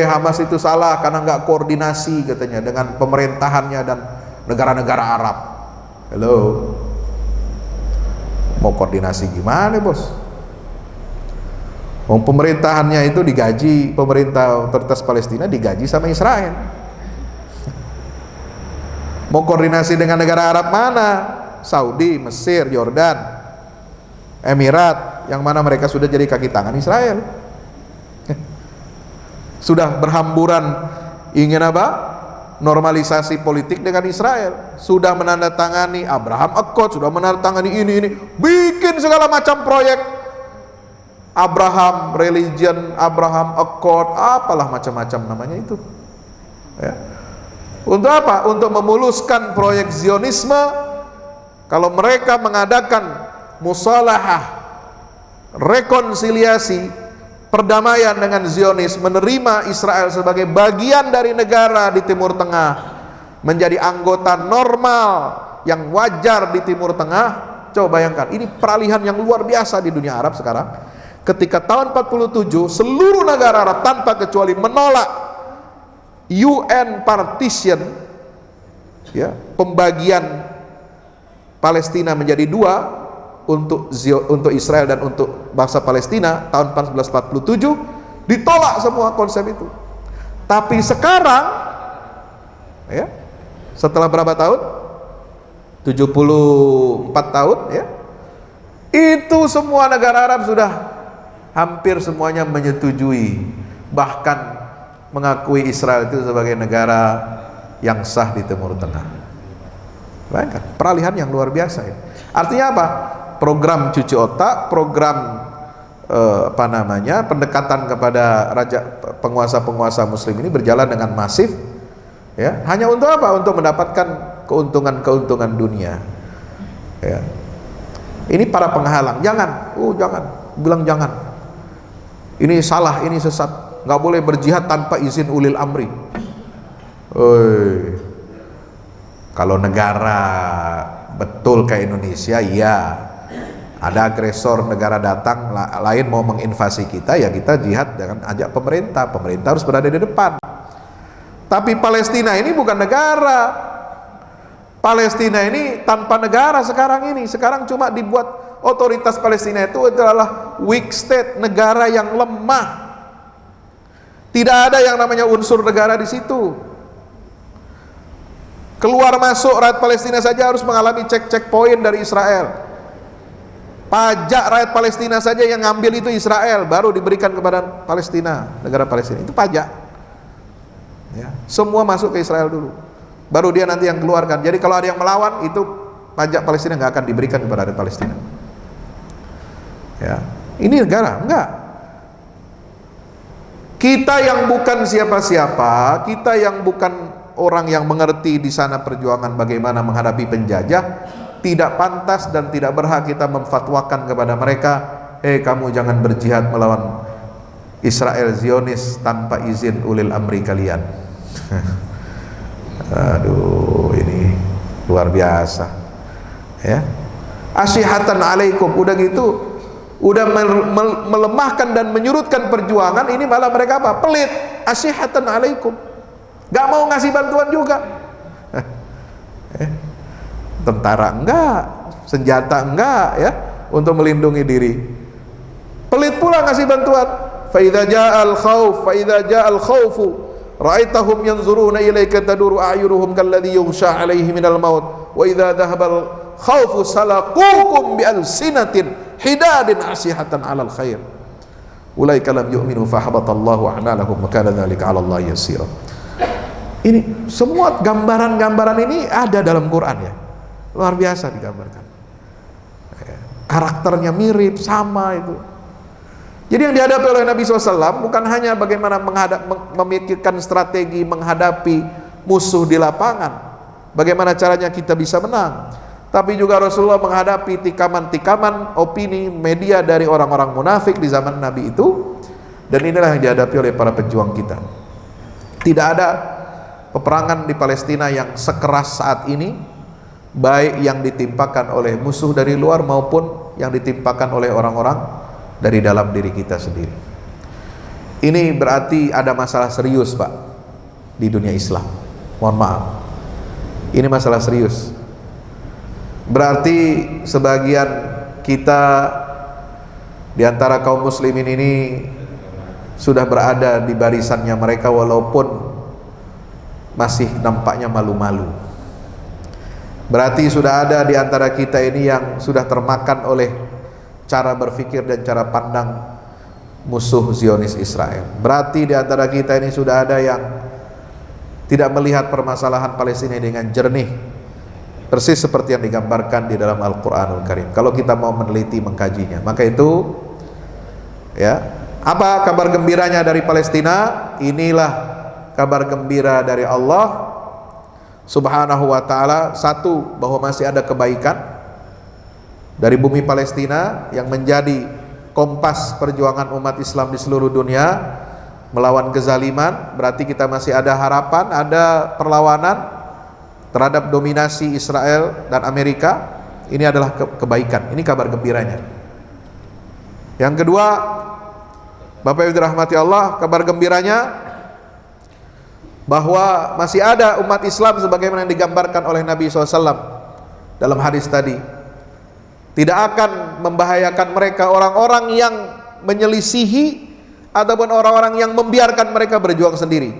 Hamas itu salah karena nggak koordinasi katanya dengan pemerintahannya dan negara-negara Arab. Hello, mau koordinasi gimana bos? Pemerintahannya itu digaji, pemerintah otoritas Palestina digaji sama Israel. Mau koordinasi dengan negara Arab mana? Saudi, Mesir, Yordan, Emirat, yang mana mereka sudah jadi kaki tangan Israel. Sudah berhamburan ingin apa? Normalisasi politik dengan Israel. Sudah menandatangani Abraham Accord, sudah menandatangani ini, bikin segala macam proyek Abraham Religion, Abraham Accord, apalah macam-macam namanya itu, ya. Untuk apa? Untuk memuluskan proyek Zionisme. Kalau mereka mengadakan musalahah, rekonsiliasi, perdamaian dengan Zionis, menerima Israel sebagai bagian dari negara di Timur Tengah, menjadi anggota normal yang wajar di Timur Tengah. Coba bayangkan, ini peralihan yang luar biasa di dunia Arab sekarang. Ketika tahun 47 seluruh negara Arab tanpa kecuali menolak UN partition, ya, pembagian Palestina menjadi dua, untuk Israel dan untuk bangsa Palestina tahun 1447, ditolak semua konsep itu. Tapi sekarang, ya, setelah berapa tahun? 74 tahun, ya. Itu semua negara Arab sudah hampir semuanya menyetujui, bahkan mengakui Israel itu sebagai negara yang sah di Timur Tengah. Bayangkan, peralihan yang luar biasa ya. Artinya apa? Program cuci otak, program pendekatan kepada penguasa-penguasa muslim ini berjalan dengan masif, ya. Hanya untuk apa? Untuk mendapatkan keuntungan-keuntungan dunia, ya. Ini para penghalang, jangan, bilang jangan. Ini salah, ini sesat, nggak boleh berjihad tanpa izin ulil amri. Kalau negara betul kayak Indonesia, ya, ada agresor negara datang lain mau menginvasi kita, ya kita jihad dengan ajak pemerintah harus berada di depan. Tapi Palestina ini bukan negara. Palestina ini tanpa negara sekarang ini. Sekarang cuma dibuat otoritas Palestina itu adalah weak state, negara yang lemah. Tidak ada yang namanya unsur negara di situ. Keluar masuk rakyat Palestina saja harus mengalami checkpoint dari Israel. Pajak rakyat Palestina saja yang ngambil itu Israel, baru diberikan kepada Palestina, negara Palestina. Itu pajak, ya. Semua masuk ke Israel dulu, baru dia nanti yang keluarkan. Jadi kalau ada yang melawan, itu pajak Palestina nggak akan diberikan kepada rakyat Palestina, ya. Ini negara, enggak. Kita yang bukan siapa-siapa, kita yang bukan orang yang mengerti di sana perjuangan bagaimana menghadapi penjajah, tidak pantas dan tidak berhak kita memfatwakan kepada mereka, kamu jangan berjihad melawan Israel Zionis tanpa izin ulil amri kalian. Aduh, ini luar biasa, ya. Asyihatan alaikum, udah gitu, udah melemahkan dan menyurutkan perjuangan, ini malah mereka apa? Pelit. Asyihatan alaikum, gak mau ngasih bantuan juga. Tentara enggak, senjata enggak, ya, untuk melindungi diri. Pelit pula ngasih bantuan. Fa idza ja'al khauf, fa idza ja'al khaufu ra'aitahum yanzuruna ilaika taduru a'yunuhum kalladhi yughsha 'alaihi minal maut wa idza dhahabal khaufu salaqukum bi alsinatin hidadin asihatan 'alal khair. ulaika lam yu'minu fahabatallahu a'malahum wa kana dzalika 'ala Allah yasira. Ini semua gambaran-gambaran ini ada dalam Quran ya. Luar biasa digambarkan. Karakternya mirip, sama itu. Jadi yang dihadapi oleh Nabi SAW bukan hanya bagaimana memikirkan strategi menghadapi musuh di lapangan, bagaimana caranya kita bisa menang, tapi juga Rasulullah menghadapi tikaman-tikaman opini media dari orang-orang munafik di zaman Nabi itu. Dan inilah yang dihadapi oleh para pejuang kita. Tidak ada peperangan di Palestina yang sekeras saat ini, baik yang ditimpakan oleh musuh dari luar maupun yang ditimpakan oleh orang-orang dari dalam diri kita sendiri. Ini berarti ada masalah serius, Pak, di dunia Islam. Mohon maaf, ini masalah serius. Berarti sebagian kita di antara kaum muslimin ini sudah berada di barisannya mereka, walaupun masih nampaknya malu-malu. Berarti sudah ada di antara kita ini yang sudah termakan oleh cara berpikir dan cara pandang musuh Zionis Israel. Berarti di antara kita ini sudah ada yang tidak melihat permasalahan Palestina dengan jernih, persis seperti yang digambarkan di dalam Al-Quranul Karim. Kalau kita mau meneliti, mengkajinya, maka itu ya, apa kabar gembiranya dari Palestina? Inilah kabar gembira dari Allah Subhanahu wa ta'ala. Satu, bahwa masih ada kebaikan dari bumi Palestina yang menjadi kompas perjuangan umat Islam di seluruh dunia melawan kezaliman. Berarti kita masih ada harapan, ada perlawanan terhadap dominasi Israel dan Amerika. Ini adalah kebaikan, ini kabar gembiranya. Yang kedua, Bapak Ibu dirahmati Allah, kabar gembiranya bahwa masih ada umat Islam sebagaimana yang digambarkan oleh Nabi SAW dalam hadis tadi. Tidak akan membahayakan mereka orang-orang yang menyelisihi ataupun orang-orang yang membiarkan mereka berjuang sendiri.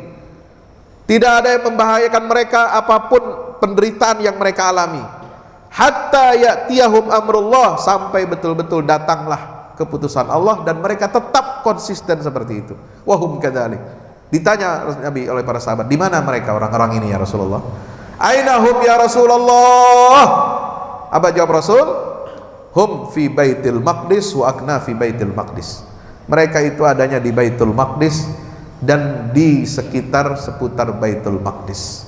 Tidak ada yang membahayakan mereka apapun penderitaan yang mereka alami. Hatta ya'tiyahum amrullah, sampai betul-betul datanglah keputusan Allah dan mereka tetap konsisten seperti itu. Wahum kadzalik. Ditanya Nabi oleh para sahabat, di mana mereka orang-orang ini ya Rasulullah? Ainahum ya Rasulullah? Apa jawab Rasul? Hum fi Baitul Maqdis wa akna fi Baitul Maqdis. Mereka itu adanya di Baitul Maqdis dan di sekitar seputar Baitul Maqdis.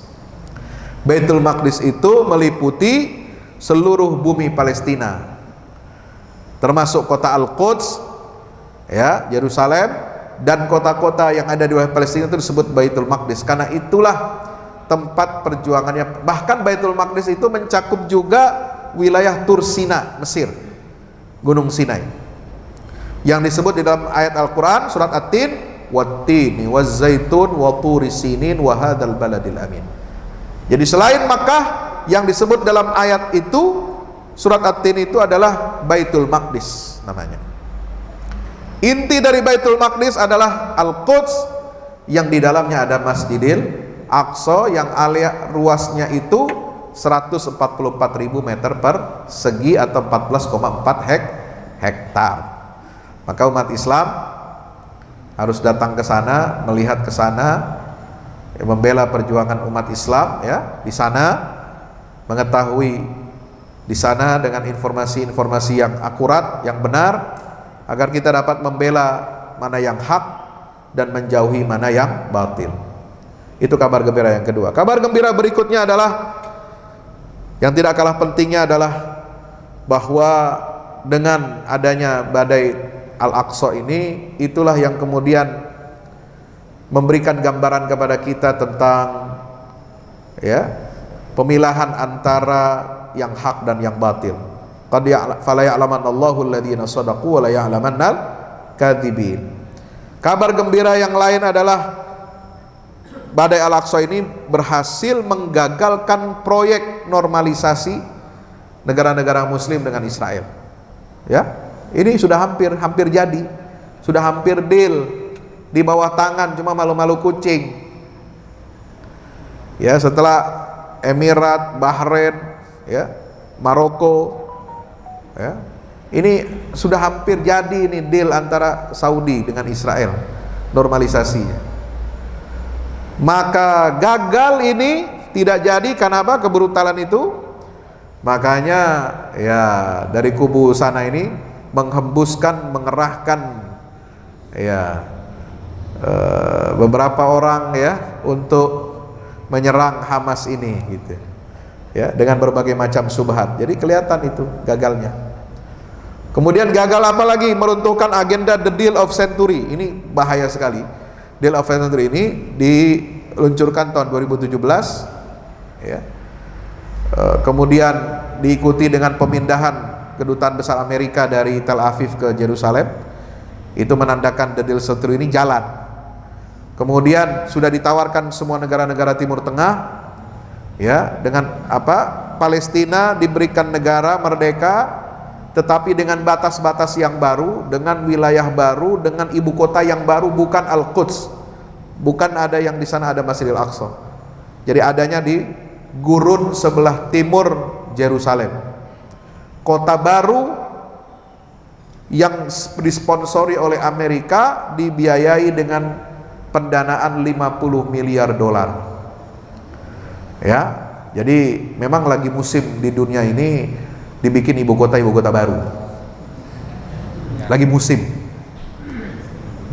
Baitul Maqdis itu meliputi seluruh bumi Palestina, termasuk kota Al-Quds, ya, Yerusalem, dan kota-kota yang ada di wilayah Palestina itu disebut Baitul Maqdis. Karena itulah tempat perjuangannya. Bahkan Baitul Maqdis itu mencakup juga wilayah Tursina, Mesir, Gunung Sinai, yang disebut di dalam ayat Al-Quran surat At-Tin, wattini wazzaitun wa turi sinin wa hadzal baladil amin. Jadi selain Makkah, yang disebut dalam ayat itu surat At-Tin itu adalah Baitul Maqdis namanya. Inti dari Baitul Maqdis adalah Al-Quds, yang di dalamnya ada Masjidil Aqsa yang area ruasnya itu 144.000 meter persegi atau 14,4 hektar. Maka umat Islam harus datang ke sana, melihat ke sana, membela perjuangan umat Islam ya di sana, mengetahui di sana dengan informasi-informasi yang akurat, yang benar, agar kita dapat membela mana yang hak dan menjauhi mana yang batil. Itu kabar gembira yang kedua. Kabar gembira berikutnya adalah, yang tidak kalah pentingnya adalah bahwa dengan adanya badai Al-Aqsa ini, itulah yang kemudian memberikan gambaran kepada kita tentang ya pemilahan antara yang hak dan yang batil. Qad fala ya'lamanallahu alladziina shadaqu wa la ya'lamannal kadzibin. Kabar gembira yang lain adalah badai Al-Aqsa ini berhasil menggagalkan proyek normalisasi negara-negara muslim dengan Israel. Ya, ini sudah hampir jadi, sudah hampir deal, di bawah tangan, cuma malu-malu kucing. Ya, setelah Emirat, Bahrain, ya, Maroko, ya, Ini sudah hampir jadi ini deal antara Saudi dengan Israel, normalisasinya. Maka gagal ini, tidak jadi karena apa? Kebrutalan itu. Makanya ya dari kubu sana ini menghembuskan, mengerahkan ya beberapa orang ya untuk menyerang Hamas ini gitu. Ya, dengan berbagai macam subhat. Jadi kelihatan itu gagalnya. Kemudian gagal apa lagi? Meruntuhkan agenda the deal of century. Ini bahaya sekali. Deal of century ini diluncurkan tahun 2017 ya. Kemudian diikuti dengan pemindahan kedutaan besar Amerika dari Tel Aviv ke Yerusalem. Itu menandakan the deal century ini jalan. Kemudian sudah ditawarkan semua negara-negara Timur Tengah ya, dengan apa? Palestina diberikan negara merdeka, tetapi dengan batas-batas yang baru, dengan wilayah baru, dengan ibu kota yang baru, bukan Al-Quds, bukan ada yang di sana ada Masjidil Aqsa. Jadi adanya di gurun sebelah timur Yerusalem, kota baru yang disponsori oleh Amerika, dibiayai dengan pendanaan 50 miliar dolar. Ya, jadi memang lagi musim di dunia ini dibikin ibu kota baru, lagi musim.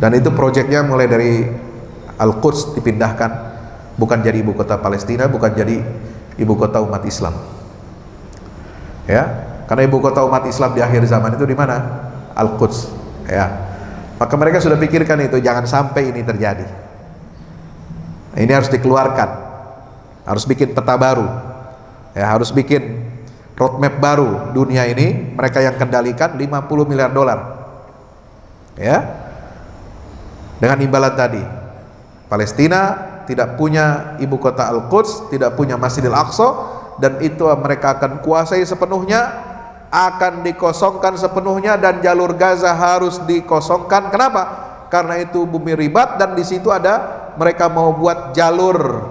Dan itu proyeknya mulai dari Al-Quds dipindahkan, bukan jadi ibu kota Palestina, bukan jadi ibu kota umat Islam. Ya, karena ibu kota umat Islam di akhir zaman itu di mana? Al-Quds. Ya, maka mereka sudah pikirkan itu, jangan sampai ini terjadi. Ini harus dikeluarkan, harus bikin peta baru, ya, harus bikin roadmap baru dunia ini. Mereka yang kendalikan 50 miliar dolar, ya, dengan imbalan tadi. Palestina tidak punya ibu kota Al-Quds, tidak punya Masjidil Aqsa, dan itu mereka akan kuasai sepenuhnya, akan dikosongkan sepenuhnya, dan jalur Gaza harus dikosongkan. Kenapa? Karena itu bumi ribat, dan di situ ada, mereka mau buat jalur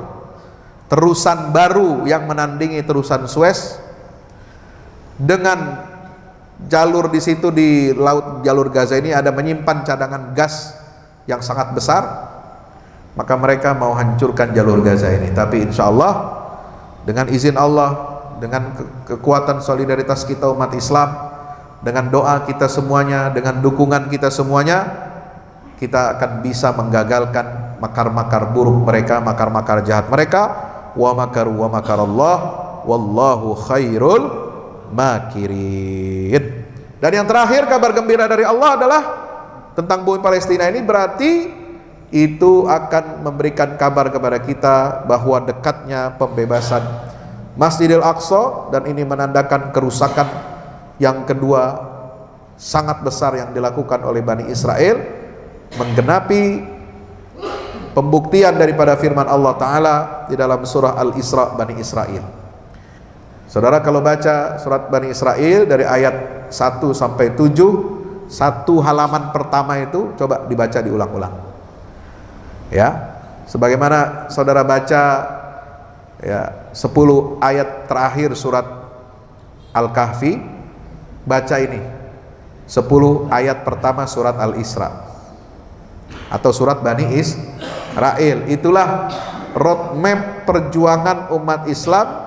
terusan baru yang menandingi terusan Suez, dengan jalur di situ di laut jalur Gaza ini ada menyimpan cadangan gas yang sangat besar. Maka mereka mau hancurkan jalur Gaza ini. Tapi insya Allah dengan izin Allah, dengan kekuatan solidaritas kita umat Islam, dengan doa kita semuanya, dengan dukungan kita semuanya, kita akan bisa menggagalkan makar-makar buruk mereka, makar-makar jahat mereka. Wa makaru wa makarallah wallahu khairul makirin. Dan yang terakhir, kabar gembira dari Allah adalah tentang bumi Palestina ini, berarti itu akan memberikan kabar kepada kita bahwa dekatnya pembebasan Masjidil Aqsa, dan ini menandakan kerusakan yang kedua sangat besar yang dilakukan oleh Bani Israel, menggenapi pembuktian daripada firman Allah Ta'ala di dalam surah Al-Isra, Bani Israel. Saudara kalau baca surat Bani Israel dari ayat 1 sampai 7, satu halaman pertama itu coba dibaca diulang-ulang. Ya, sebagaimana saudara baca ya 10 ayat terakhir surat Al-Kahfi, baca ini 10 ayat pertama surat Al-Isra atau surat Bani Israel. Itulah roadmap perjuangan umat Islam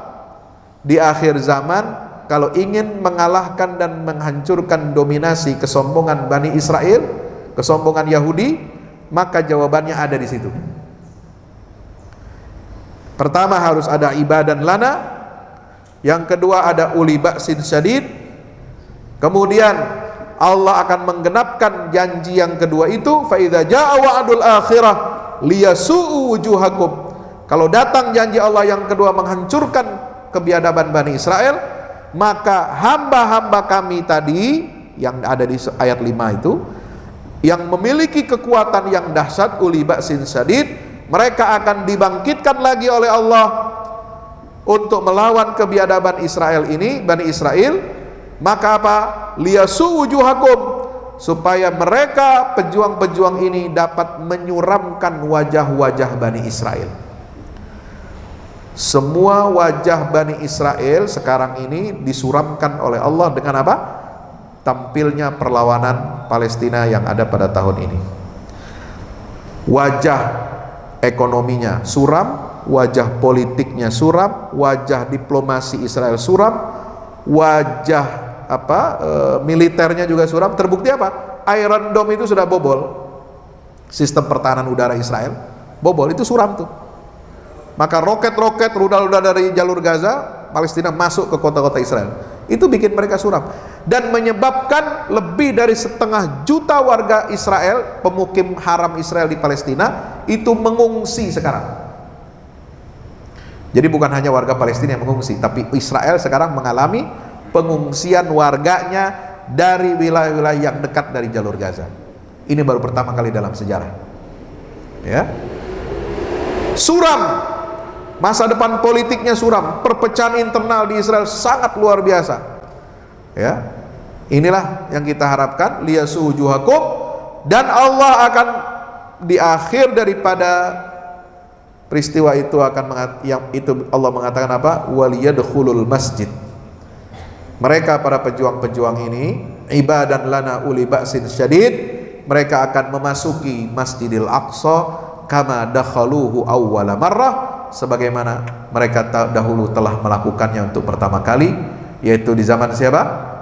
di akhir zaman. Kalau ingin mengalahkan dan menghancurkan dominasi kesombongan Bani Israel, kesombongan Yahudi, maka jawabannya ada di situ. Pertama harus ada ibadan lana, yang kedua ada uli ba'sin syadid, kemudian Allah akan menggenapkan janji yang kedua itu, fa idza jaa wa'dul akhirah liyasu'u wujuhakum. Kalau datang janji Allah yang kedua menghancurkan kebiadaban Bani Israel, maka hamba-hamba kami tadi yang ada di ayat 5 itu, yang memiliki kekuatan yang dahsyat, uli ba'sin syadid, mereka akan dibangkitkan lagi oleh Allah untuk melawan kebiadaban Israel ini, Bani Israel. Maka apa? Liyasu wujuhakum, supaya mereka pejuang-pejuang ini dapat menyuramkan wajah-wajah Bani Israel. Semua wajah Bani Israel sekarang ini disuramkan oleh Allah dengan apa? tampilnya perlawanan Palestina yang ada pada tahun ini. Wajah ekonominya suram, wajah politiknya suram, wajah diplomasi Israel suram, wajah militernya juga suram. Terbukti apa? Iron Dome itu sudah bobol. Sistem pertahanan udara Israel bobol, itu suram tuh. Maka roket-roket, rudal-rudal dari jalur Gaza, Palestina masuk ke kota-kota Israel. Itu bikin mereka suram dan menyebabkan lebih dari 1,5 juta warga Israel, pemukim haram Israel di Palestina itu mengungsi sekarang. Jadi bukan hanya warga Palestina yang mengungsi, tapi Israel sekarang mengalami pengungsian warganya dari wilayah-wilayah yang dekat dari jalur Gaza. Ini baru pertama kali dalam sejarah. Ya. Suram. Masa depan politiknya suram. Perpecahan internal di Israel sangat luar biasa. Ya. Inilah yang kita harapkan, liyasujuhakum, dan Allah akan di akhir daripada peristiwa itu Allah mengatakan apa? Waliyadkhulul masjid. Mereka para pejuang-pejuang ini, ibadan lana uli ba'sin syadid, mereka akan memasuki Masjidil Aqsa kama dakhaluhu awwala marrah, sebagaimana mereka dahulu telah melakukannya untuk pertama kali, yaitu di zaman siapa?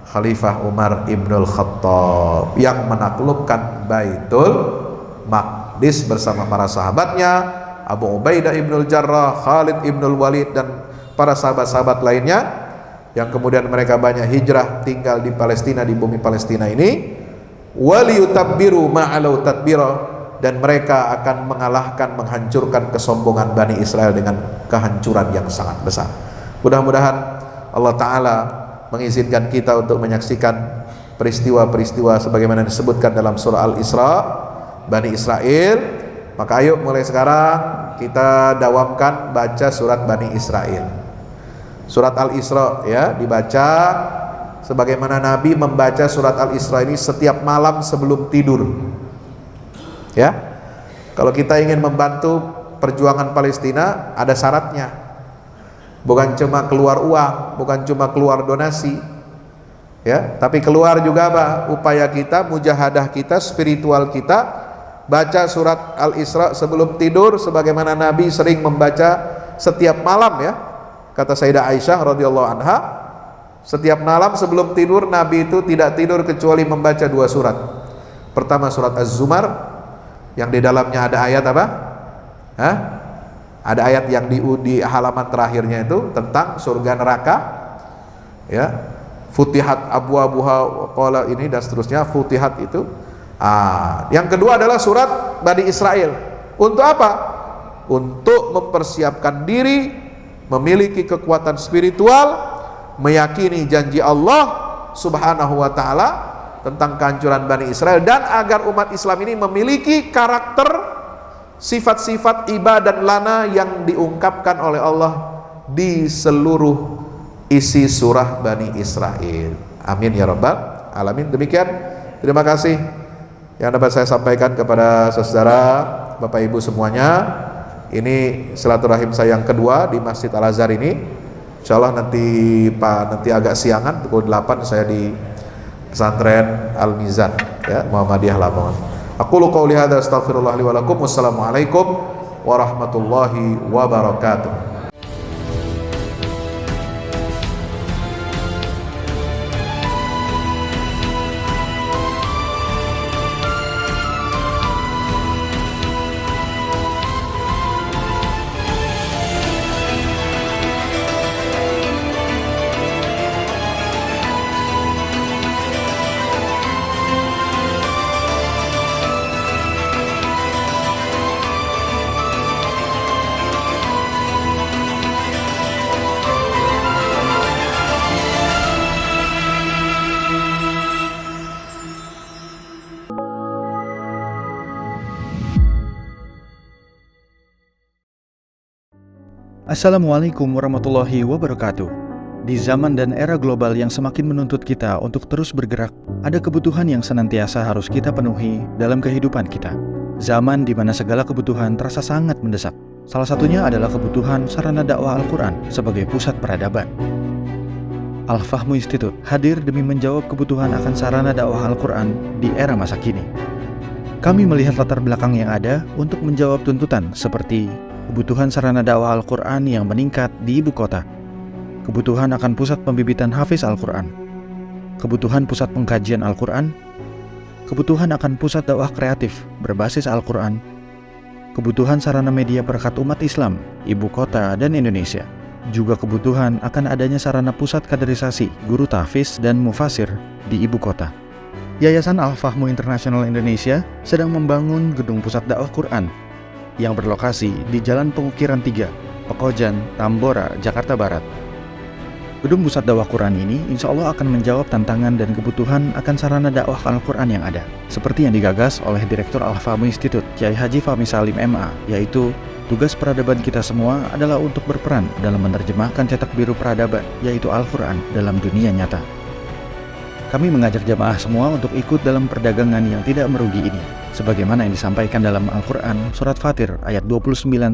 Khalifah Umar Ibnul Khattab yang menaklukkan Baitul Maqdis bersama para sahabatnya, Abu Ubaidah Ibnul Jarrah, Khalid Ibnul Walid, dan para sahabat-sahabat lainnya yang kemudian mereka banyak hijrah tinggal di Palestina, di bumi Palestina ini. Waliyutabbiru ma'alau tadbira, dan mereka akan mengalahkan, menghancurkan kesombongan Bani Israel dengan kehancuran yang sangat besar. Mudah-mudahan Allah Ta'ala mengizinkan kita untuk menyaksikan peristiwa-peristiwa sebagaimana disebutkan dalam surah Al-Isra, Bani Israel. Maka ayo mulai sekarang kita dawamkan baca surat Bani Israel. Surat Al-Isra ya dibaca sebagaimana Nabi membaca surat Al-Isra ini setiap malam sebelum tidur. Ya. Kalau kita ingin membantu perjuangan Palestina, ada syaratnya. Bukan cuma keluar uang, bukan cuma keluar donasi. Ya, tapi keluar juga apa? Upaya kita, mujahadah kita, spiritual kita. Baca surat Al-Isra sebelum tidur sebagaimana Nabi sering membaca setiap malam ya. Kata Sayyidah Aisyah radhiyallahu anha, setiap malam sebelum tidur Nabi itu tidak tidur kecuali membaca 2 surat. Pertama surat Az-Zumar yang di dalamnya ada ayat apa? Ada ayat yang di halaman terakhirnya itu tentang surga neraka. Ya. Futihat abwabuha qala ini dan seterusnya, futihat itu. Yang kedua adalah surat Bani Israel. Untuk apa? Untuk mempersiapkan diri, memiliki kekuatan spiritual, meyakini janji Allah Subhanahu wa taala tentang kehancuran Bani Israel, dan agar umat Islam ini memiliki karakter, sifat-sifat ibadah lana yang diungkapkan oleh Allah di seluruh isi surah Bani Israel. Amin ya rabbal alamin. Demikian, terima kasih yang dapat saya sampaikan kepada saudara, Bapak Ibu semuanya. Ini silaturahim saya yang kedua di Masjid Al-Azhar ini. Insyaallah nanti agak siangan pukul 8 saya di pesantren Al-Mizan ya, Muhammadiyah Lamongan. Aqulu qouli hadza astaghfirullah li wa lakum. Wassalamualaikum warahmatullahi wabarakatuh. Assalamualaikum warahmatullahi wabarakatuh. Di zaman dan era global yang semakin menuntut kita untuk terus bergerak, ada kebutuhan yang senantiasa harus kita penuhi dalam kehidupan kita. Zaman di mana segala kebutuhan terasa sangat mendesak. Salah satunya adalah kebutuhan sarana dakwah Al-Quran sebagai pusat peradaban. Al-Fahmu Institute hadir demi menjawab kebutuhan akan sarana dakwah Al-Quran di era masa kini. Kami melihat latar belakang yang ada untuk menjawab tuntutan seperti kebutuhan sarana dakwah Al-Quran yang meningkat di ibu kota, kebutuhan akan pusat pembibitan hafiz Al-Quran, kebutuhan pusat pengkajian Al-Quran, kebutuhan akan pusat dakwah kreatif berbasis Al-Quran, kebutuhan sarana media perekat umat Islam, ibu kota dan Indonesia, juga kebutuhan akan adanya sarana pusat kaderisasi guru tahfiz dan mufasir di ibu kota. Yayasan Al-Fahmu International Indonesia sedang membangun gedung pusat dakwah Quran yang berlokasi di Jalan Pengukiran 3, Pekojan, Tambora, Jakarta Barat. Gedung pusat dakwah Quran ini insya Allah akan menjawab tantangan dan kebutuhan akan sarana dakwah Al-Quran yang ada, seperti yang digagas oleh Direktur Al-Fahmu Institute, Kiai Haji Fahmi Salim MA, yaitu tugas peradaban kita semua adalah untuk berperan dalam menerjemahkan cetak biru peradaban, yaitu Al-Quran, dalam dunia nyata. Kami mengajak jamaah semua untuk ikut dalam perdagangan yang tidak merugi ini, sebagaimana yang disampaikan dalam Al-Quran Surat Fatir ayat 29-30,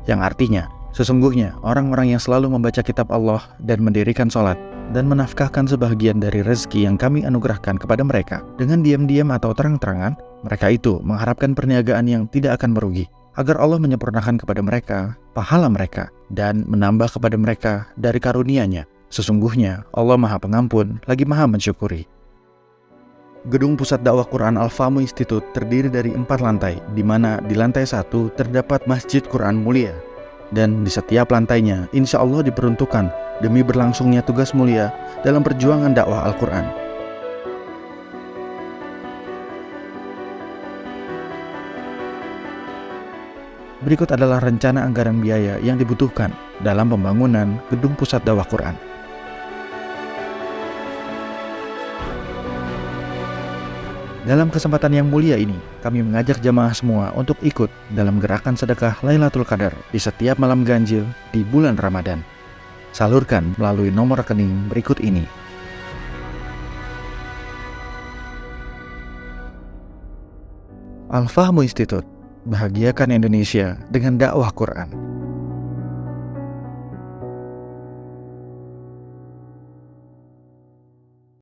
yang artinya, sesungguhnya orang-orang yang selalu membaca kitab Allah dan mendirikan sholat dan menafkahkan sebahagian dari rezeki yang kami anugerahkan kepada mereka dengan diam-diam atau terang-terangan, mereka itu mengharapkan perniagaan yang tidak akan merugi, agar Allah menyempurnakan kepada mereka pahala mereka dan menambah kepada mereka dari karunia-Nya. Sesungguhnya Allah Maha Pengampun lagi Maha Mensyukuri. Gedung Pusat Dakwah Quran Al-Fahmu Institute terdiri dari 4 lantai, di mana di lantai 1 terdapat Masjid Quran Mulia, dan di setiap lantainya insya Allah diperuntukkan demi berlangsungnya tugas mulia dalam perjuangan dakwah Al-Quran. Berikut adalah rencana anggaran biaya yang dibutuhkan dalam pembangunan gedung pusat dakwah Quran. Dalam kesempatan yang mulia ini, kami mengajak jamaah semua untuk ikut dalam gerakan sedekah Lailatul Qadar di setiap malam ganjil di bulan Ramadan. Salurkan melalui nomor rekening berikut ini. Al-Fahmu Institute, bahagiakan Indonesia dengan dakwah Quran.